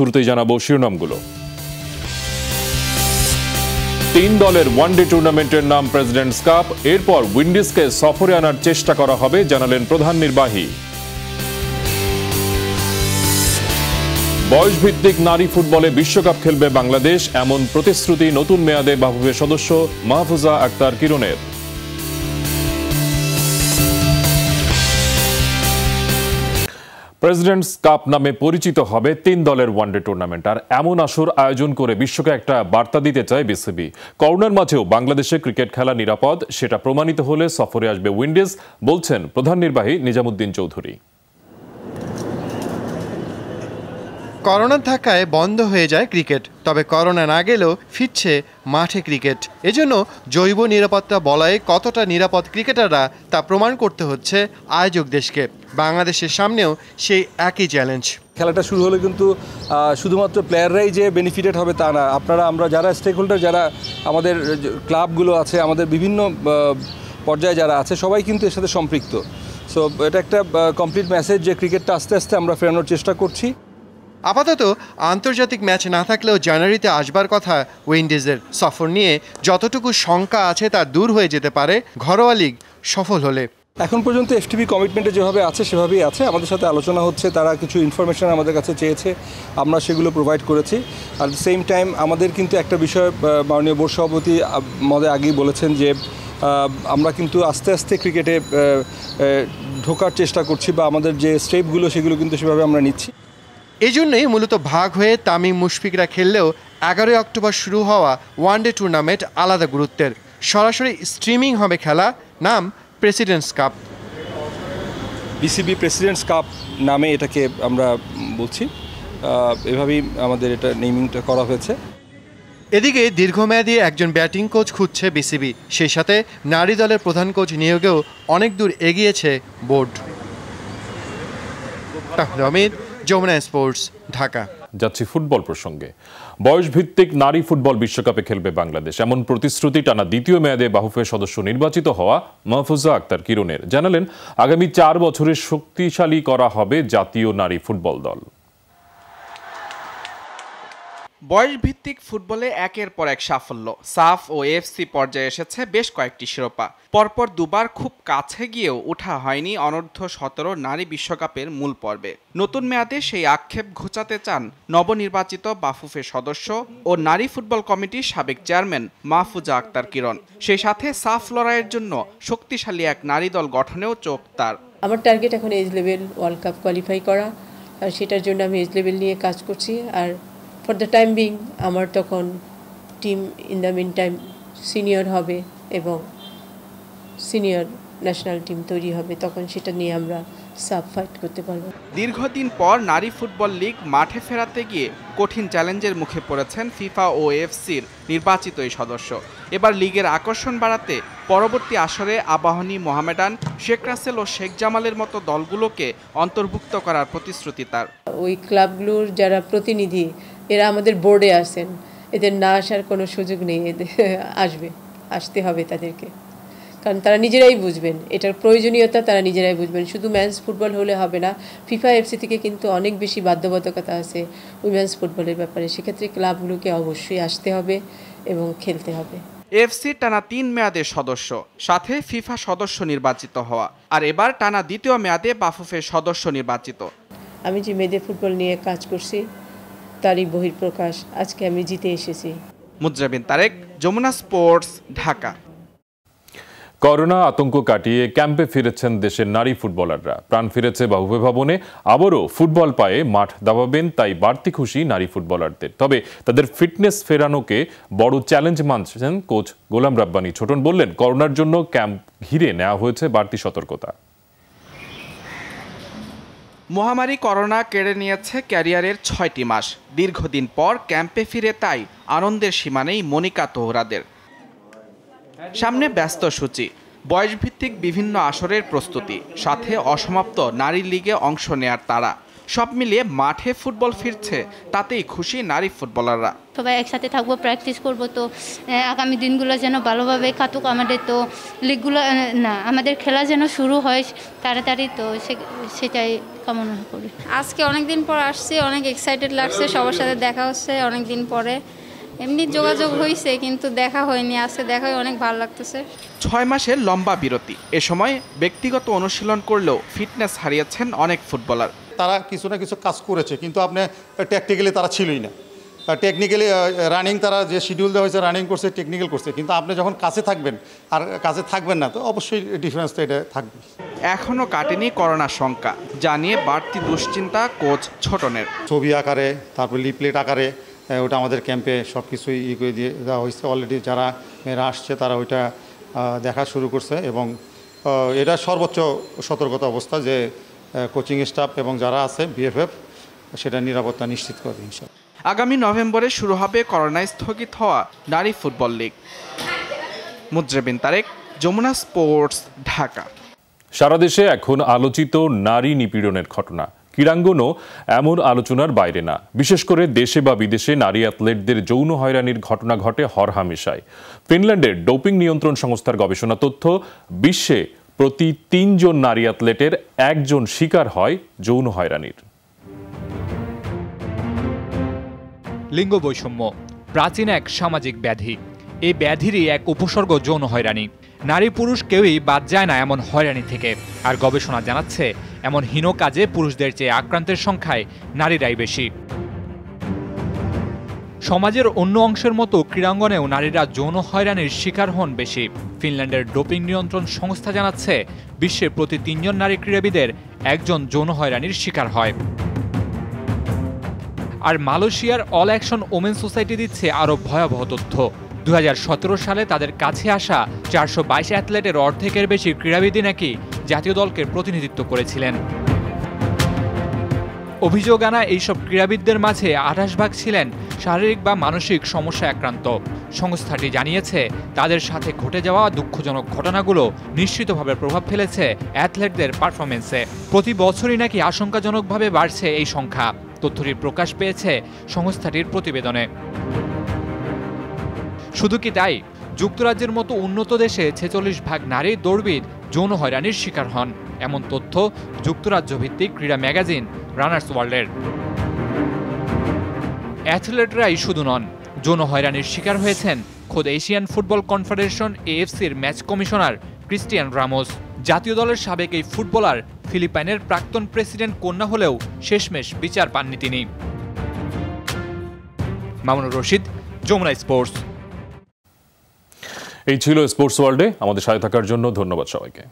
শুরুতেই জানাবো শিরোনামগুলো। 3 দলের ওয়ানডে টুর্নামেন্টের নাম প্রেসিডেন্টস কাপ, এরপর উইন্ডিজকে সফরে আনার চেষ্টা করা হবে জানালেন প্রধান নির্বাহী। বয়সভিত্তিক নারী ফুটবলে বিশ্বকাপ খেলবে বাংলাদেশ, এমন প্রতিশ্রুতি নতুন মেয়াদে বাফুফে সদস্য মাহফুজা আক্তার কিরণের। প্রেসিডেন্টস কাপ নামে পরিচিত হবে 3 দলের ওয়ানডে টুর্নামেন্ট। আর এমন আসর আয়োজন করে বিশ্বকে একটা বার্তা দিতে চায় বিসিবি। করোনার মাঝেও বাংলাদেশে ক্রিকেট খেলা নিরাপদ, সেটা প্রমাণিত হলে সফরে আসবে উইন্ডিজ, বলছেন প্রধান নির্বাহী নিজামুদ্দিন চৌধুরী। করোনার ধাক্কায় বন্ধ হয়ে যায় ক্রিকেট, তবে করোনা না গেলেও ফিরছে মাঠে ক্রিকেট। এজন্য জৈব নিরাপত্তা বলয়ে কতটা নিরাপদ ক্রিকেটাররা তা প্রমাণ করতে হচ্ছে আয়োজক দেশকে। বাংলাদেশের সামনেও সেই একই চ্যালেঞ্জ। খেলাটা শুরু হলে কিন্তু শুধুমাত্র প্লেয়াররাই যে বেনিফিটেড হবে তা না, আমরা যারা স্টেক হোল্ডার, যারা আমাদের ক্লাবগুলো আছে, আমাদের বিভিন্ন পর্যায়ে যারা আছে, সবাই কিন্তু এর সাথে সম্পৃক্ত। সো এটা একটা কমপ্লিট মেসেজ যে ক্রিকেটটা আস্তে আস্তে আমরা ফেরানোর চেষ্টা করছি। আপাতত আন্তর্জাতিক ম্যাচ না থাকলেও জানুয়ারিতে আসবার কথা উইন্ডিজের। সফর নিয়ে যতটুকু শঙ্কা আছে তা দূর হয়ে যেতে পারে ঘরোয়া লিগ সফল হলে। এখন পর্যন্ত এফটিপি কমিটমেন্টে যেভাবে আছে সেভাবেই আছে। আমাদের সাথে আলোচনা হচ্ছে, তারা কিছু ইনফরমেশন আমাদের কাছে চেয়েছে, আমরা সেগুলো প্রোভাইড করেছি। আর সেম টাইম আমাদের কিন্তু একটা বিষয় মাননীয় বোর্ড সভাপতি মহোদয় আগেই বলেছেন যে আমরা কিন্তু আস্তে আস্তে ক্রিকেটে ঢোকার চেষ্টা করছি, বা আমাদের যে স্টেপগুলো সেগুলো কিন্তু সেভাবে আমরা নিচ্ছি। এই জন্যই মূলত ভাগ হয়ে তামিম মুশফিকরা খেললেও 11 অক্টোবর শুরু হওয়া ওয়ানডে টুর্নামেন্ট আলাদা গুরুত্বের। সরাসরি স্ট্রিমিং হবে খেলা, নাম presidents cup. BCB presidents cup নামে এটাকে আমরা বলছি, এভাবেই আমাদের এটা নেমিংটা করা হয়েছে। এদিকে দীর্ঘমেয়াদী একজন ব্যাটিং কোচ খুঁজছে বিসিবি, সেই সাথে নারী দলের প্রধান কোচ নিয়োগেও অনেক দূর এগিয়েছে বোর্ড। অমিত, যমুনা স্পোর্টস, ঢাকা। যাচ্ছি ফুটবল প্রসঙ্গে। বয়সভিত্তিক নারী ফুটবল বিশ্বকাপে খেলবে বাংলাদেশ, এমন প্রতিশ্রুতি টানা দ্বিতীয় মেয়াদে বাফুফে সদস্য নির্বাচিত হওয়া মাহফুজা আক্তার কিরণের। জানালেন আগামী 4 বছরে শক্তিশালী করা হবে জাতীয় নারী ফুটবল দল। বয়সভিত্তিক ফুটবলে একের পর এক সাফল্য। সাফ ও এফসি পর্যায়ে এসেছে বেশ কয়েকটি শিরোপা। পরপর দুবার খুব কাছে গিয়েও ওঠা হয়নি অনূর্ধ্ব 17 নারী বিশ্বকাপের মূল পর্বে। নতুন মেয়াদে সেই আক্ষেপ ঘোচাতে চান নবনির্বাচিত বাফুফে সদস্য ও নারী ফুটবল কমিটির সাবেক চেয়ারম্যান মাহফুজা আক্তার কিরণ। সেই সাথে সাফ লড়াইয়ের জন্য শক্তিশালী এক নারী দল গঠনেও চোখ তার। আমার টার্গেট এখন age level world cup qualify করা, আর সেটার জন্য আমি এজ লেভেল নিয়ে কাজ করছি। আর ফর দ্য টাইম বিং আমার তখন team in the mean time senior হবে এবং সিনিয়র ন্যাশনাল টিম তৈরি হবে, তখন সেটা নিয়ে আমরা সাব ফাইট করতে পারবো। দীর্ঘদিন পর নারী ফুটবল লিগ মাঠে ফেরাতে গিয়ে কঠিন চ্যালেঞ্জের মুখে পড়েছেন ফিফা ও এফসির নির্বাচিত এই সদস্য। এবার লিগের আকর্ষণ বাড়াতে পরবর্তী আসরে আবাহনী, মোহামেডান, শেখ রাসেল ও শেখ জামালের মতো দলগুলোকে অন্তর্ভুক্ত করার প্রতিশ্রুতি তার। ওই ক্লাবগুলোর যারা প্রতিনিধি, এরা আমাদের বোর্ডে আসেন, এদের না আসার কোনো সুযোগ নেই। আসতে হবে তাদেরকে, কারণ তারা নিজেরাই বুঝবেন এটার প্রয়োজনীয়তা, তারা নিজেরাই বুঝবেন। শুধু মেন্স ফুটবল হলে হবে না, ফিফা এফসি থেকে কিন্তু অনেক বেশি বাধ্যবাধকতা আছে উইমেন্স ফুটবলের ব্যাপারে। সেক্ষেত্রে ক্লাবগুলোকে অবশ্যই আসতে হবে এবং খেলতে হবে। এফসি টানা 3 মেয়াদের সদস্য, সাথে ফিফা সদস্য নির্বাচিত হওয়া, আর এবার টানা দ্বিতীয় মেয়াদে বাফুফের সদস্য নির্বাচিত। আমি যে মেয়েদের ফুটবল নিয়ে কাজ করছি তারই বহিঃপ্রকাশ আজকে আমি জিতে এসেছি। মুজরাবিন তারেক, যমুনা স্পোর্টস, ঢাকা। করোনা আতঙ্ক কাটিয়ে ক্যাম্পে ফিরেছেন দেশের নারী ফুটবলাররা। প্রাণ ফিরেছে বাফুফে ভবনে, আবারও ফুটবল পায়ে মাঠ দাবাবেন, তাই বাড়তি খুশি নারী ফুটবলারদের। তবে তাদের ফিটনেস ফেরানোকে বড় চ্যালেঞ্জ মানছেন কোচ গোলাম রাব্বানী ছোটন। বললেন, করোনার জন্য ক্যাম্প ঘিরে নেওয়া হয়েছে বাড়তি সতর্কতা। মহামারী করোনা কেড়ে নিয়েছে ক্যারিয়ারের 6টি মাস। দীর্ঘদিন পর ক্যাম্পে ফিরে তাই আনন্দের সীমা নেই মনিকা তোহরাদের। সামনে ব্যস্ত সূচি, বয়সভিত্তিক বিভিন্ন আসরের প্রস্তুতি, সাথে অসমাপ্ত নারী লিগে অংশ নেয়ার তাড়া। সব মিলিয়ে মাঠে ফুটবল ফিরছে, তাতেই খুশি নারী ফুটবলাররা। সবাই একসাথে থাকবো, প্র্যাকটিস করব, তো আগামী দিনগুলো যেন ভালোভাবে কাটুক আমাদের, তো লিগগুলো না আমাদের খেলা যেন শুরু হয় তাড়াতাড়ি, তো সেটাই কামনা করি। আজকে অনেক দিন পর আসছি, অনেক এক্সাইটেড লাগছে, সবার সাথে দেখা হচ্ছে অনেক দিন পরে। এমনি যোগাযোগ হয়েছে কিন্তু দেখা হয়নি, আজকে দেখা হয়ে অনেক ভালো লাগতেছে। 6 মাসের লম্বা বিরতি, এ সময় ব্যক্তিগত অনুশীলন করলেও ফিটনেস হারিয়েছেন অনেক ফুটবলার। তারা কিছু না কিছু কাজ করেছে, কিন্তু আপনি ট্যাকটিক্যালি তারা ছিলই না। টেকনিক্যালি রানিং তারা যে শিডিউল দেওয়া হয়েছে রানিং করছে, টেকনিক্যাল করছে, কিন্তু আপনি যখন কাছে থাকবেন আর কাছে থাকবেন না, তো অবশ্যই ডিফারেন্স তো এটা থাকবে। এখনও কাটেনি করোনার শঙ্কা, জানিয়ে বাড়তি দুশ্চিন্তা কোচ ছোটনের। ছবি আকারে, তারপর লিফলেট আকারে ওটা আমাদের ক্যাম্পে সব কিছুই করে দিয়ে দেওয়া হয়েছে। অলরেডি যারা মেয়েরা আসছে তারা ওইটা দেখা শুরু করছে, এবং এটা সর্বোচ্চ সতর্কতা অবস্থা যে কোচিং স্টাফ এবং যারা আছে বিএফএফ সেটা নিরাপত্তা নিশ্চিত করবে ইনশাআল্লাহ। আগামী নভেম্বরে শুরু হবে করোনায় স্থগিত হওয়া নারী ফুটবল লীগ। মুজরেবিন তারেক, যমুনা স্পোর্টস, ঢাকা। সারা দেশে এখন আলোচিত নারী নিপীড়নের ঘটনা ক্রীড়াঙ্গনও এমন আলোচনার বাইরে না। বিশেষ করে দেশে বা বিদেশে নারী অ্যাথলেটদের যৌন হয়রানির ঘটনা ঘটে হরহামেশাই। ফিনল্যান্ডের ডোপিং নিয়ন্ত্রণ সংস্থার গবেষণা তথ্য, বিশ্বে প্রতি 3 জন নারী অ্যাথলেটের 1 জন শিকার হয় যৌন হয়রানির। লিঙ্গ বৈষম্য প্রাচীন এক সামাজিক ব্যাধি। এই ব্যাধিরই এক উপসর্গ যৌন হয়রানি। নারী পুরুষ কেউই বাদ যায় না এমন হয়রানি থেকে। আর গবেষণা জানাচ্ছে এমন হীন কাজে পুরুষদের চেয়ে আক্রান্তের সংখ্যায় নারীরাই বেশি। সমাজের অন্য অংশের মতো ক্রীড়াঙ্গনেও নারীরা যৌন হয়রানির শিকার হন বেশি। ফিনল্যান্ডের ডোপিং নিয়ন্ত্রণ সংস্থা জানাচ্ছে বিশ্বের প্রতি 3 জন নারী ক্রীড়াবিদের 1 জন যৌন হয়রানির শিকার হয়। আর মালয়েশিয়ার অল অ্যাকশন ওমেন সোসাইটি দিচ্ছে আরও ভয়াবহ তথ্য। 2017 সালে তাদের কাছে আসা 422 অ্যাথলেটের অর্ধেকের বেশি ক্রীড়াবিদই নাকি জাতীয় দলকে প্রতিনিধিত্ব করেছিলেন। অভিযোগ আনা এইসব ক্রীড়াবিদদের মাঝে 28% ছিলেন শারীরিক বা মানসিক সমস্যায় আক্রান্ত। সংস্থাটি জানিয়েছে তাদের সাথে ঘটে যাওয়া দুঃখজনক ঘটনাগুলো নিশ্চিতভাবে প্রভাব ফেলেছে অ্যাথলেটদের পারফরমেন্সে। প্রতি বছরই নাকি আশঙ্কাজনকভাবে বাড়ছে এই সংখ্যা। তথ্যটি প্রকাশ পেয়েছে সংস্থাটির প্রতিবেদনে। শুধু কি তাই, যুক্তরাজ্যের মতো উন্নত দেশে 46% নারী দৌড়বিদ যৌন হয়রানির শিকার হন, এমন তথ্য যুক্তরাজ্য ভিত্তিক ক্রীড়া ম্যাগাজিন রানার্স ওয়ার্ল্ডের। অ্যাথলেটরাই শুধু নন, যৌন হয়রানির শিকার হয়েছেন খোদ এশিয়ান ফুটবল কনফেডারেশন এএফসির ম্যাচ কমিশনার ক্রিস্টিয়ান রামোস। জাতীয় দলের সাবেক এই ফুটবলার ফিলিপাইনের প্রাক্তন প্রেসিডেন্ট কন্যা হলেও শেষমেশ বিচার পাননি তিনি। মামুনুর রশিদ, যমুনা স্পোর্টস। এই ছিল স্পোর্টস ওয়ার্ল্ডে। আমাদের সাথে থাকার জন্য ধন্যবাদ সবাইকে।